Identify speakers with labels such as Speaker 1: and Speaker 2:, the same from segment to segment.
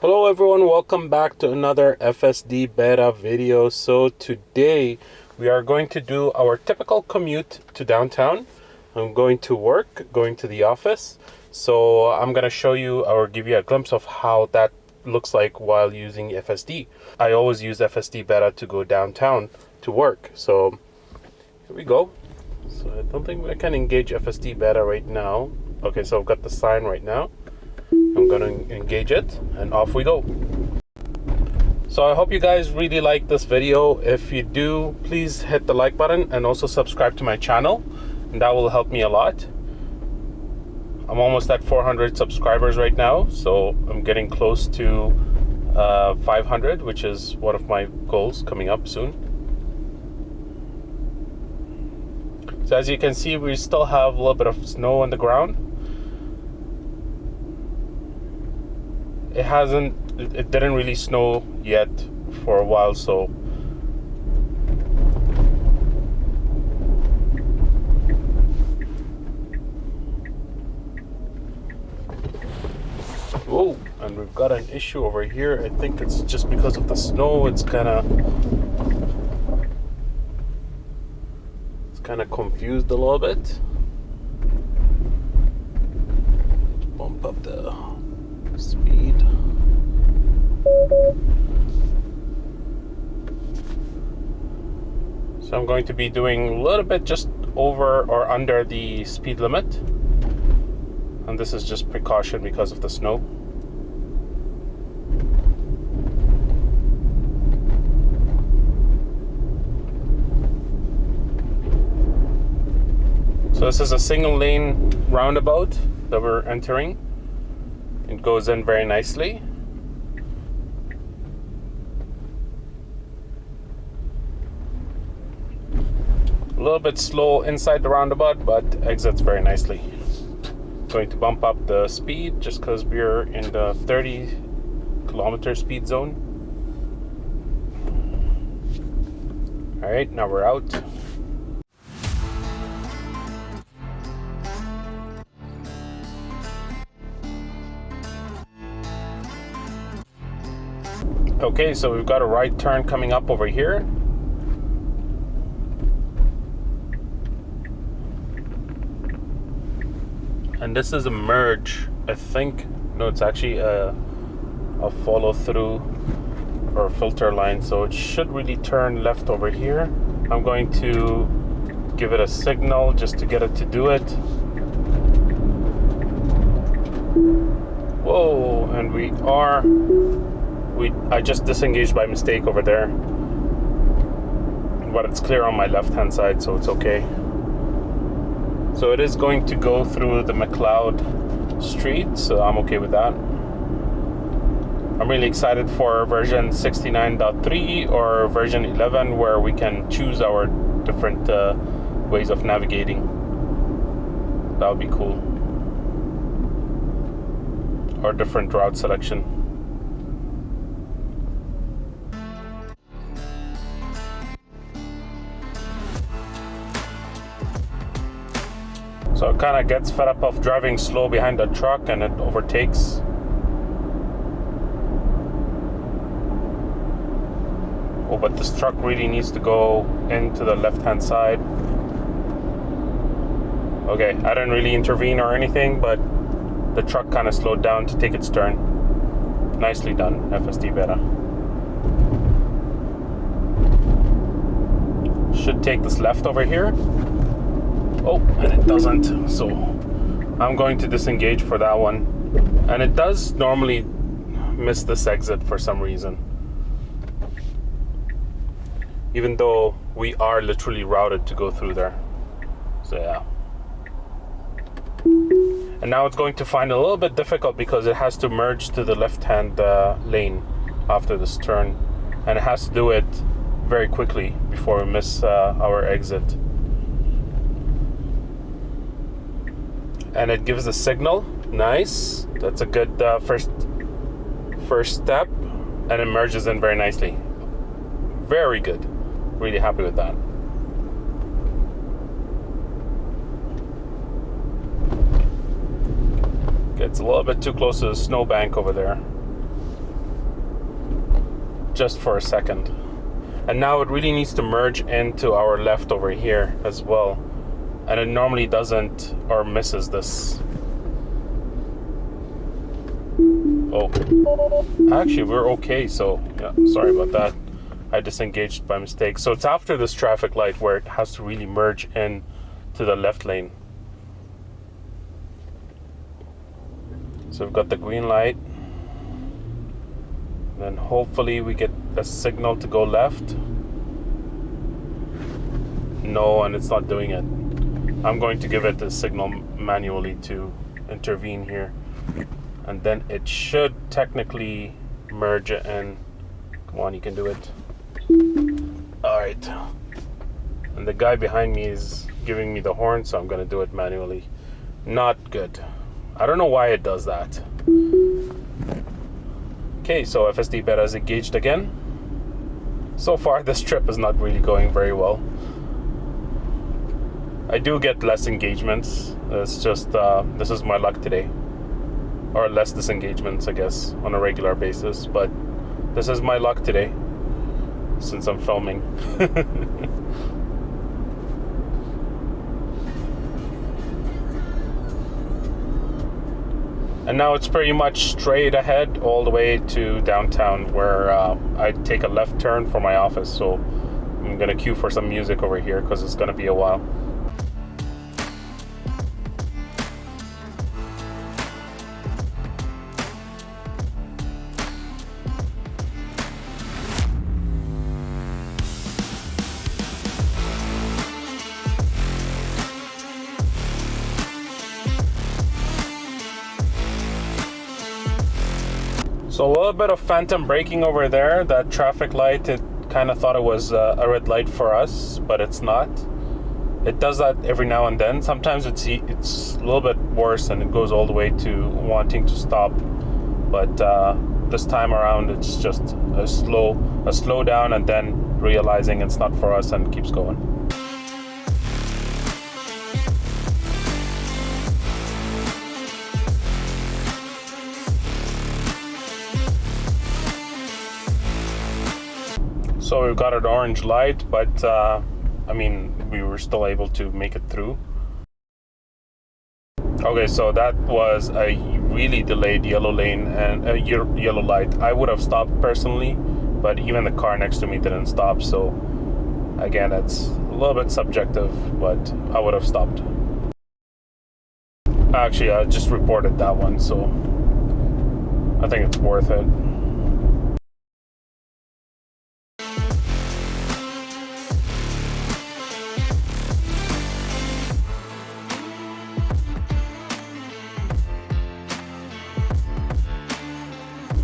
Speaker 1: Hello everyone, welcome back to another FSD Beta video. So today we are going to do our typical commute to downtown. I'm going to work, going to the office. So I'm going to show you or give you a glimpse of how that looks like while using FSD. I always use FSD Beta to go downtown to work. So here we go. So I don't think I can engage FSD Beta right now. Okay, so I've got the sign right now. I'm going to engage it and off we go. So I hope you guys really like this video. If you do, please hit the like button and also subscribe to my channel, and that will help me a lot. I'm almost at 400 subscribers right now, so I'm getting close to 500, which is one of my goals coming up soon. So as you can see, we still have a little bit of snow on the ground. It didn't really snow yet for a while, so whoa, and we've got an issue over here. I think it's just because of the snow. It's kind of confused a little bit. Bump up the speed. So I'm going to be doing a little bit just over or under the speed limit, and this is just precaution because of the snow. So this is a single lane roundabout that we're entering. It goes in very nicely. A little bit slow inside the roundabout, but exits very nicely. Going to bump up the speed just because we're in the 30-kilometer speed zone. All right, now we're out. Okay, so we've got a right turn coming up over here. And this is a merge, I think. No, it's actually a follow through or filter line, so it should really turn left over here. I'm going to give it a signal just to get it to do it. Whoa, and I just disengaged by mistake over there, but it's clear on my left hand side, so it's okay. So it is going to go through the McLeod street, so I'm okay with that. I'm really excited for version 69.3 or version 11, where we can choose our different ways of navigating. That would be cool. Or different route selection. So it kind of gets fed up of driving slow behind the truck and it overtakes. Oh, but this truck really needs to go into the left-hand side. Okay, I didn't really intervene or anything, but the truck kind of slowed down to take its turn. Nicely done, FSD Beta. Should take this left over here. Oh, and it doesn't, so I'm going to disengage for that one. And it does normally miss this exit for some reason, even though we are literally routed to go through there. So yeah. And now it's going to find it a little bit difficult because it has to merge to the left-hand lane after this turn, and it has to do it very quickly before we miss our exit. And it gives a signal. Nice. That's a good first step, and it merges in very nicely. Very good. Really happy with that. Gets a little bit too close to the snowbank over there. just for a second. And now it really needs to merge into our left over here as well. And it normally doesn't, or misses this. Oh, actually we're okay, so yeah, sorry about that. I disengaged by mistake. So it's after this traffic light where it has to really merge in to the left lane. So we've got the green light. Then hopefully we get a signal to go left. No, and it's not doing it. I'm going to give it the signal manually to intervene here. And then it should technically merge it in. Come on, you can do it. Alright. And the guy behind me is giving me the horn, so I'm going to do it manually. Not good. I don't know why it does that. Okay, so FSD Beta is engaged again. So far, this trip is not really going very well. I do get less engagements. It's just, this is my luck today. Or less disengagements, I guess, on a regular basis. But this is my luck today, since I'm filming. And now it's pretty much straight ahead all the way to downtown, where I take a left turn for my office. So I'm gonna queue for some music over here because it's gonna be a while. So a little bit of phantom braking over there. That traffic light, it kind of thought it was a red light for us, but it's not. It does that every now and then. Sometimes it's a little bit worse and it goes all the way to wanting to stop. But this time around, it's just a slow down and then realizing it's not for us and keeps going. So we've got an orange light, but I mean, we were still able to make it through. Okay, so that was a really delayed yellow lane and a yellow light. I would have stopped personally, but even the car next to me didn't stop. So again, it's a little bit subjective, but I would have stopped. Actually, I just reported that one, so I think it's worth it.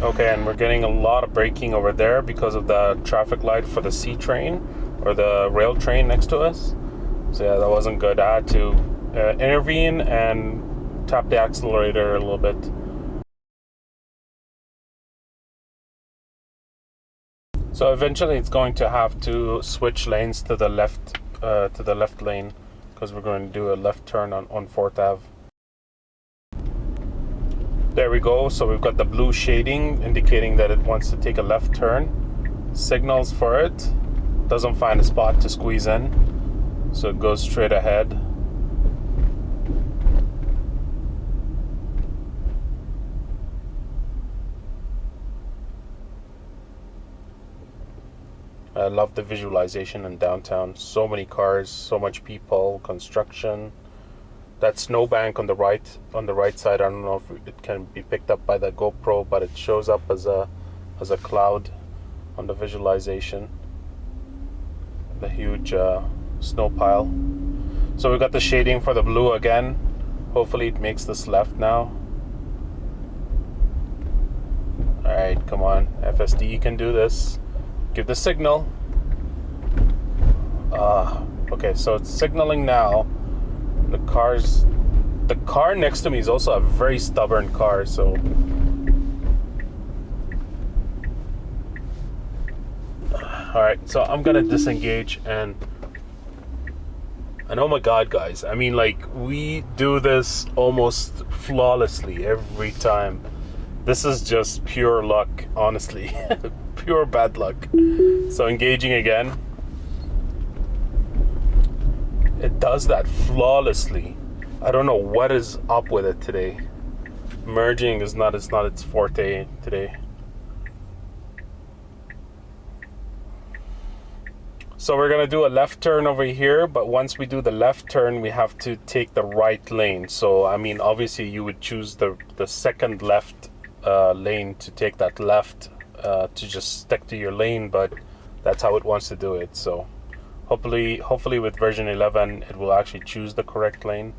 Speaker 1: Okay, and we're getting a lot of braking over there because of the traffic light for the C train or the rail train next to us. So yeah, that wasn't good. I had to intervene and tap the accelerator a little bit. So eventually it's going to have to switch lanes to the left lane because we're going to do a left turn on 4th Ave. There we go. So we've got the blue shading indicating that it wants to take a left turn. Signals for it. Doesn't find a spot to squeeze in. So it goes straight ahead. I love the visualization in downtown. So many cars, so much people, construction. That snowbank on the right side, I don't know if it can be picked up by the GoPro, but it shows up as a cloud on the visualization. The huge snow pile. So we've got the shading for the blue again. Hopefully it makes this left now. Alright, come on. FSD, you can do this. Give the signal. Okay, so it's signaling now. The car next to me is also a very stubborn car, so alright, so I'm gonna disengage and oh my god, guys, I mean, like, we do this almost flawlessly every time. This is just pure luck, honestly. Pure bad luck. So engaging again. It does that flawlessly. I don't know what is up with it today. Merging is not its forte today. So we're gonna do a left turn over here, but once we do the left turn, we have to take the right lane. So I mean, obviously you would choose the second left lane to take that left to just stick to your lane, but that's how it wants to do it. So hopefully with version 11 it will actually choose the correct lane.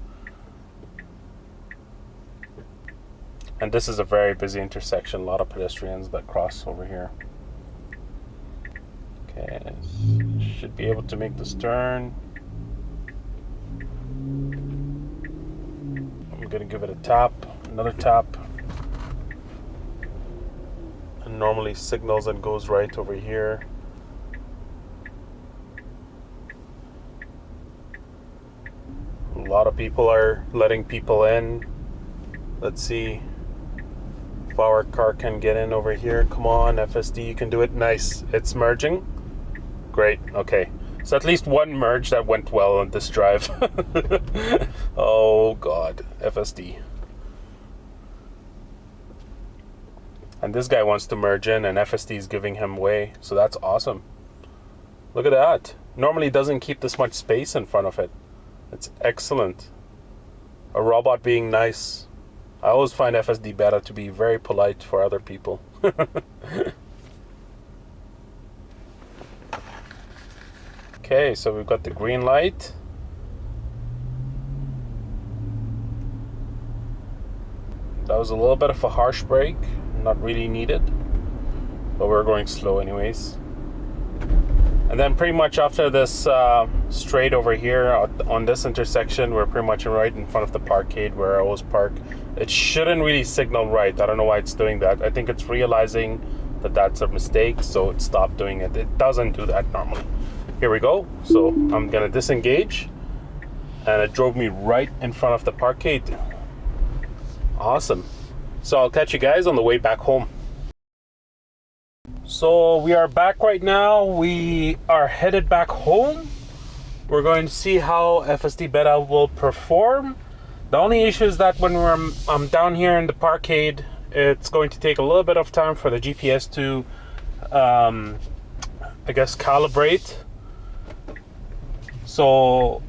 Speaker 1: And this is a very busy intersection, a lot of pedestrians that cross over here. Okay, should be able to make this turn. I'm gonna give it a tap, another tap. And normally signals and goes right over here. A lot of people are letting people in. Let's see if our car can get in over here. Come on, FSD, you can do it. Nice, it's merging. Great, okay. So at least one merge that went well on this drive. Oh God, FSD. And this guy wants to merge in and FSD is giving him way. So that's awesome. Look at that. Normally it doesn't keep this much space in front of it. It's excellent. A robot being nice. I always find FSD Beta to be very polite for other people. Okay, so we've got the green light. That was a little bit of a harsh brake, not really needed, but we're going slow anyways. And then pretty much after this straight over here on this intersection, we're pretty much right in front of the parkade where I always park. It shouldn't really signal right. I don't know why it's doing that. I think it's realizing that that's a mistake, so it stopped doing it. It doesn't do that normally. Here we go. So I'm gonna disengage, and it drove me right in front of the parkade. Awesome. So I'll catch you guys on the way back home. So we are back right now. We are headed back home. We're going to see how FSD Beta will perform. The only issue is that when I'm down here in the parkade, it's going to take a little bit of time for the GPS to, I guess, calibrate. So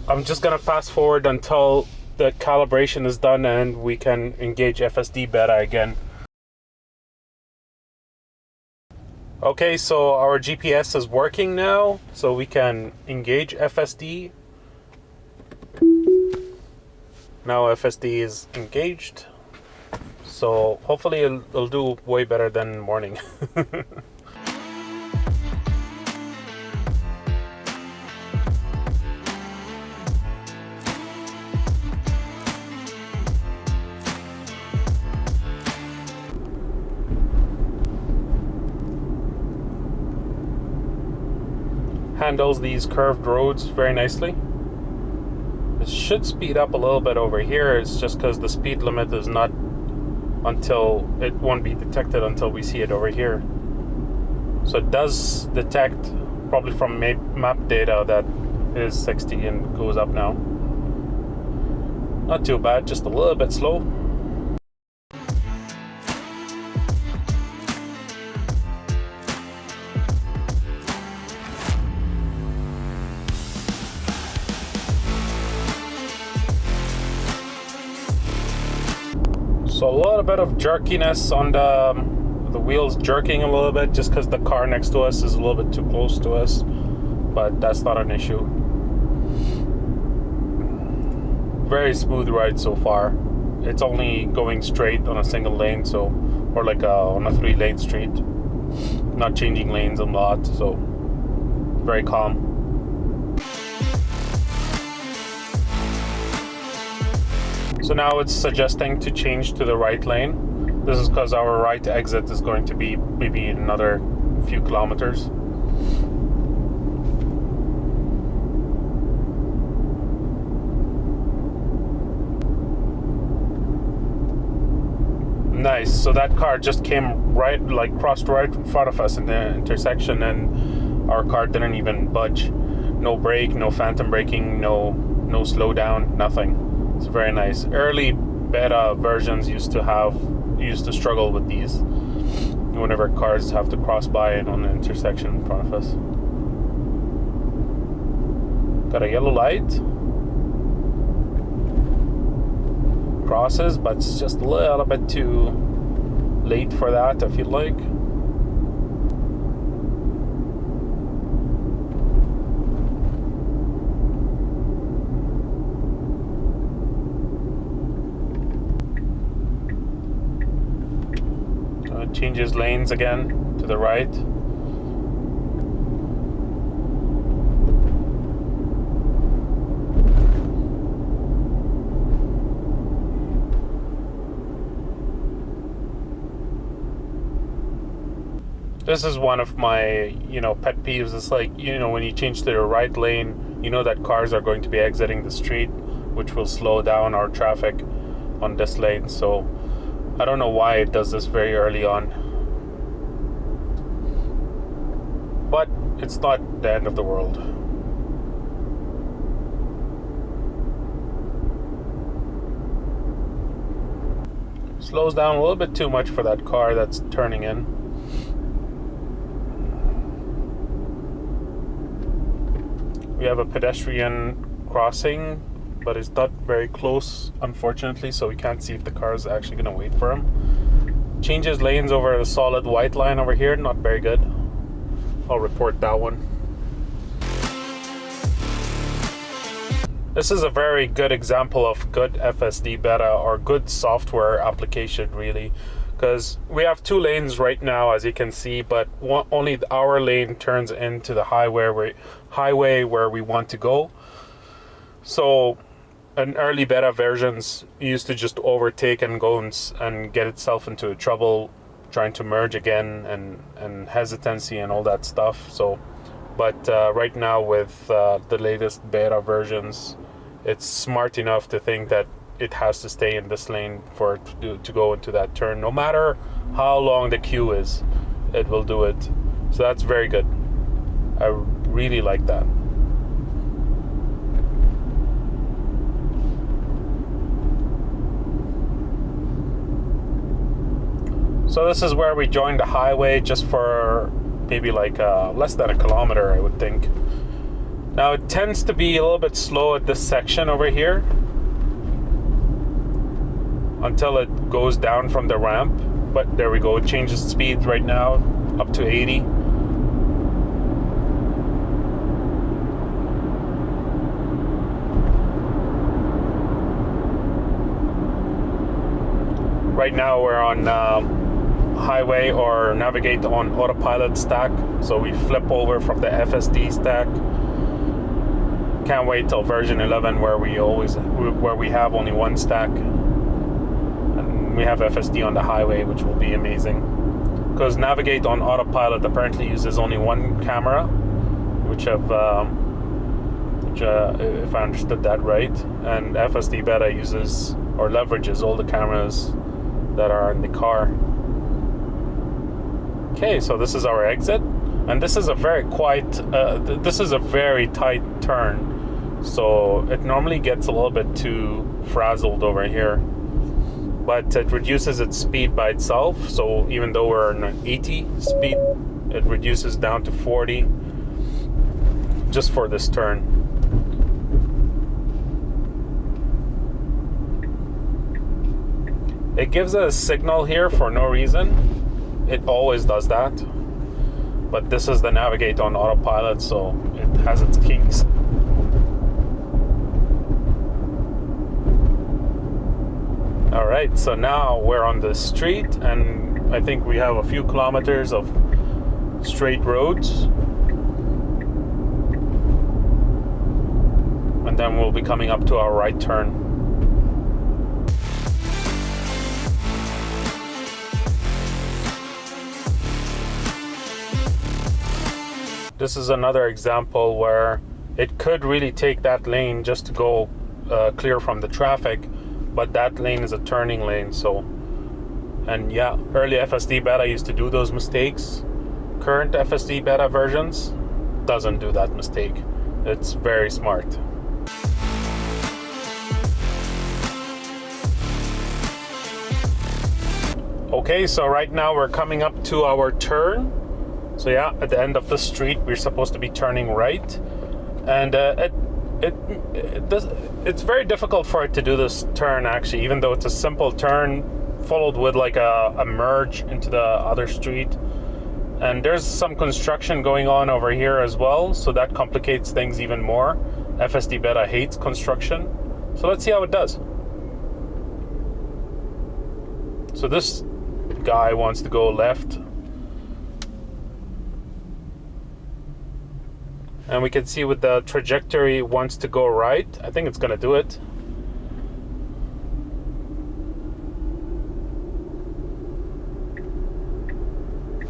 Speaker 1: I'm just gonna fast forward until the calibration is done and we can engage FSD Beta again. Okay, so our GPS is working now, so we can engage FSD. Now FSD is engaged, so hopefully it'll do way better than morning. Handles these curved roads very nicely. It should speed up a little bit over here. It's just because the speed limit is not until it won't be detected until we see it over here. So it does detect probably from map data that is 60 and goes up now. Not too bad, just a little bit slow. So a little bit of jerkiness on the wheels, jerking a little bit just because the car next to us is a little bit too close to us, but that's not an issue. Very smooth ride so far. It's only going straight on a single lane, so, or like on a 3-lane street, not changing lanes a lot, so very calm. So now it's suggesting to change to the right lane. This is because our right exit is going to be maybe another few kilometers. Nice. So that car just came right, like crossed right in front of us in the intersection, and our car didn't even budge. No brake, no phantom braking, no slowdown, nothing. It's very nice. Early beta versions used to struggle with these whenever cars have to cross by it on the intersection in front of us. Got a yellow light. Crosses, but it's just a little bit too late for that, I feel like. Changes lanes again to the right. This is one of my, pet peeves. It's like, when you change to the right lane, that cars are going to be exiting the street, which will slow down our traffic on this lane. So I don't know why it does this very early on. But it's not the end of the world. Slows down a little bit too much for that car that's turning in. We have a pedestrian crossing, but it's not very close, unfortunately, so we can't see if the car is actually going to wait for him. Changes lanes over the solid white line over here, not very good. I'll report that one. This is a very good example of good FSD beta, or good software application, really, because we have two lanes right now, as you can see, but only our lane turns into the highway where we want to go. So in early beta versions, it used to just overtake and go and get itself into trouble trying to merge again, and hesitancy and all that stuff. So but right now with the latest beta versions, it's smart enough to think that it has to stay in this lane for it to go into that turn. No matter how long the queue is, it will do it. So that's very good. I really like that. So this is where we joined the highway, just for maybe like less than a kilometer, I would think. Now it tends to be a little bit slow at this section over here until it goes down from the ramp. But there we go, it changes speed right now up to 80. Right now we're on highway, or navigate on autopilot stack, so we flip over from the FSD stack. Can't wait till version 11 where we have only one stack, and we have FSD on the highway, which will be amazing, because navigate on autopilot apparently uses only one camera, which if I understood that right, and FSD beta uses or leverages all the cameras that are in the car. Okay, so this is our exit, and this is a very this is a very tight turn, so it normally gets a little bit too frazzled over here, but it reduces its speed by itself. So even though we're in an 80 speed, it reduces down to 40 just for this turn. It gives a signal here for no reason. It always does that. But this is the navigate on autopilot, so it has its kinks. Alright, so now we're on the street, and I think we have a few kilometers of straight roads. And then we'll be coming up to our right turn. This is another example where it could really take that lane just to go clear from the traffic, but that lane is a turning lane, so And yeah, early FSD Beta used to do those mistakes. Current FSD Beta versions doesn't do that mistake. It's very smart. Okay, so right now we're coming up to our turn. So yeah, at the end of the street, we're supposed to be turning right. And it's very difficult for it to do this turn, actually, even though it's a simple turn followed with like a merge into the other street. And there's some construction going on over here as well, so that complicates things even more. FSD Beta hates construction. So let's see how it does. So this guy wants to go left. And we can see with the trajectory it wants to go right. I think it's gonna do it.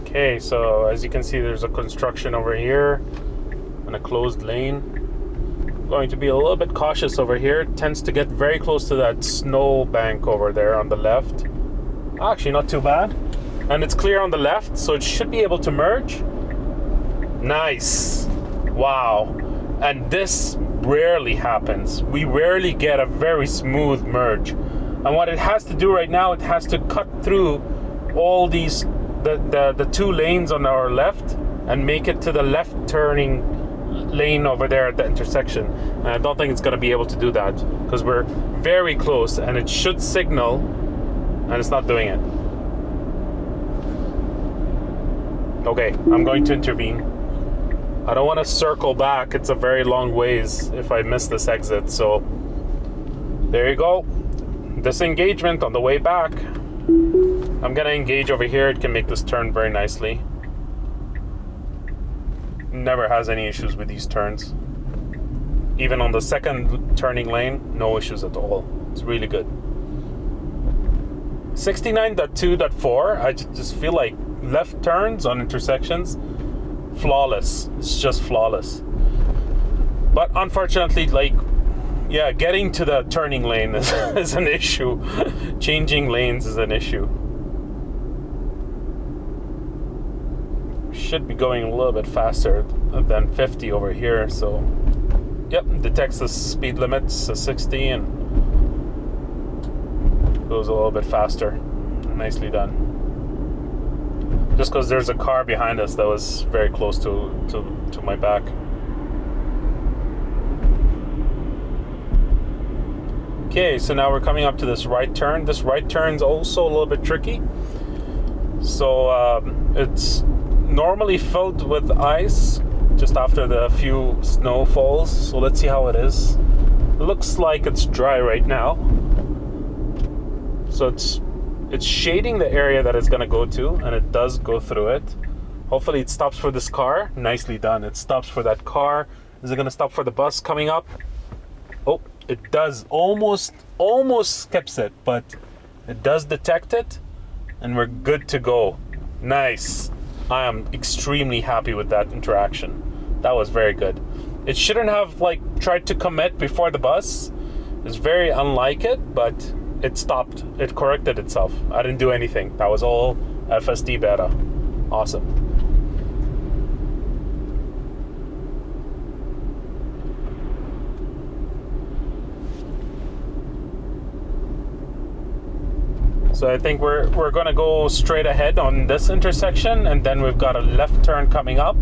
Speaker 1: Okay, so as you can see, there's a construction over here and a closed lane. I'm going to be a little bit cautious over here. It tends to get very close to that snow bank over there on the left. Actually, not too bad. And it's clear on the left, so it should be able to merge. Nice. Wow. And this rarely happens. We rarely get a very smooth merge. And what it has to do right now, it has to cut through all these the two lanes on our left and make it to the left turning lane over there at the intersection. And I don't think it's going to be able to do that because we're very close, and it should signal, and it's not doing it. Okay, I'm going to intervene. I don't want to circle back. It's a very long ways if I miss this exit. So there you go. Disengagement on the way back. I'm gonna engage over here. It can make this turn very nicely. Never has any issues with these turns. Even on the second turning lane, no issues at all. It's really good. 69.2.4, I just feel like left turns on intersections, flawless. It's just flawless. But unfortunately, like, yeah, getting to the turning lane is an issue. Changing lanes is an issue. Should be going a little bit faster than 50 over here, so yep, detects the speed limits to 60 and goes a little bit faster. Nicely done. Just because there's a car behind us that was very close to my back. Okay, so now we're coming up to this right turn. This right turn's also a little bit tricky. So it's normally filled with ice just after the few snow falls. So let's see how it is. It looks like it's dry right now. So it's shading the area that it's gonna go to, and it does go through it. Hopefully it stops for this car. Nicely done. It stops for that car. Is it gonna stop for the bus coming up? Oh, it does. Almost skips it, but it does detect it, and we're good to go. Nice. I am extremely happy with that interaction. That was very good. It shouldn't have like tried to commit before the bus. It's very unlike it, but it stopped. It corrected itself. I didn't do anything. That was all FSD Beta. Awesome. So I think we're gonna go straight ahead on this intersection, and then we've got a left turn coming up.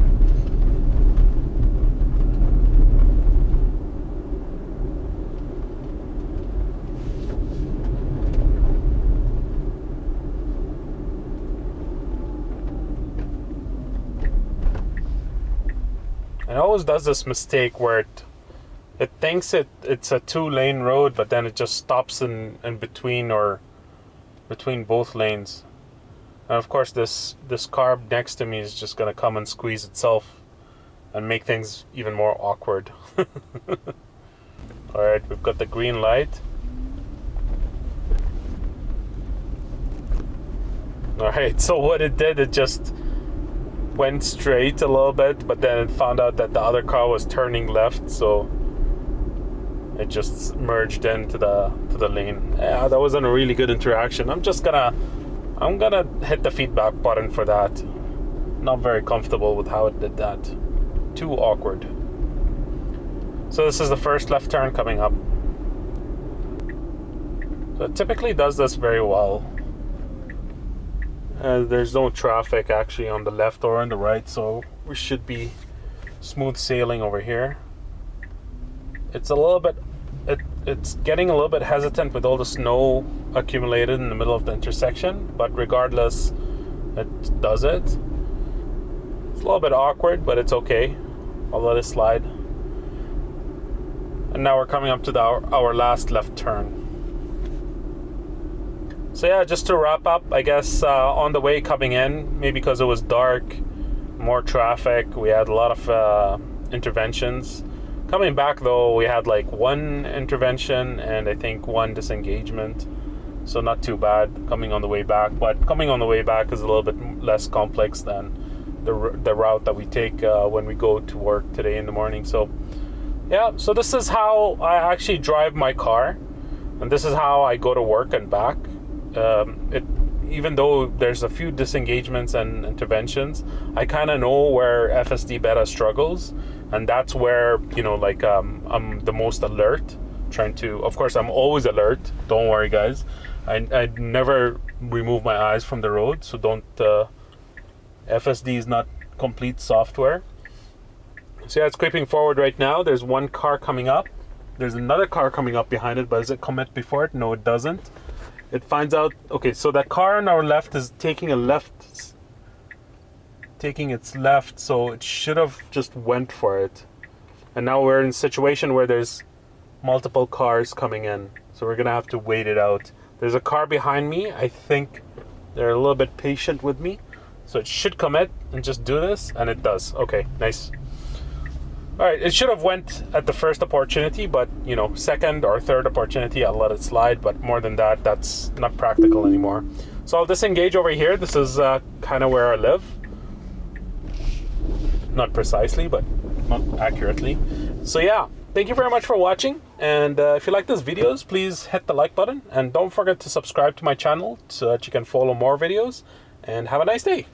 Speaker 1: It always does this mistake where it thinks it's a 2-lane road, but then it just stops in between or between both lanes. And of course this car next to me is just gonna come and squeeze itself and make things even more awkward. Alright, we've got the green light. Alright, so what it did, it just went straight a little bit, but then it found out that the other car was turning left, so it just merged into the lane. Yeah, that wasn't a really good interaction. I'm I'm gonna hit the feedback button for that. Not very comfortable with how it did that. Too awkward. So this is the first left turn coming up. So it typically does this very well. There's no traffic actually on the left or on the right, so we should be smooth sailing over here. It's a little bit, it's getting a little bit hesitant with all the snow accumulated in the middle of the intersection, but regardless, it does it. It's a little bit awkward, but it's okay. I'll let it slide. And now we're coming up to our last left turn. So yeah, just to wrap up, I guess on the way coming in, maybe because it was dark, more traffic, we had a lot of interventions. Coming back though, we had like one intervention and I think one disengagement. So not too bad coming on the way back, but coming on the way back is a little bit less complex than the route that we take when we go to work today in the morning. So yeah, so this is how I actually drive my car, and this is how I go to work and back. Even though there's a few disengagements and interventions, I kind of know where FSD Beta struggles, and that's where, you know, like I'm the most alert, trying to, of course I'm always alert, don't worry guys, I never remove my eyes from the road, so don't, FSD is not complete software. So yeah, it's creeping forward right now. There's one car coming up, there's another car coming up behind it, but does it commit before it? No, it doesn't. It finds out, okay, so that car on our left is taking its left, so it should have just went for it. And now we're in a situation where there's multiple cars coming in, so we're gonna have to wait it out. There's a car behind me. I think they're a little bit patient with me, so it should commit and just do this, and it does. Okay, nice. All right, it should have went at the first opportunity, but you know, second or third opportunity, I'll let it slide. But more than that, that's not practical anymore. So I'll disengage over here. This is kind of where I live. Not precisely, but not accurately. So yeah, thank you very much for watching. And if you like these videos, please hit the like button. And don't forget to subscribe to my channel so that you can follow more videos. And have a nice day.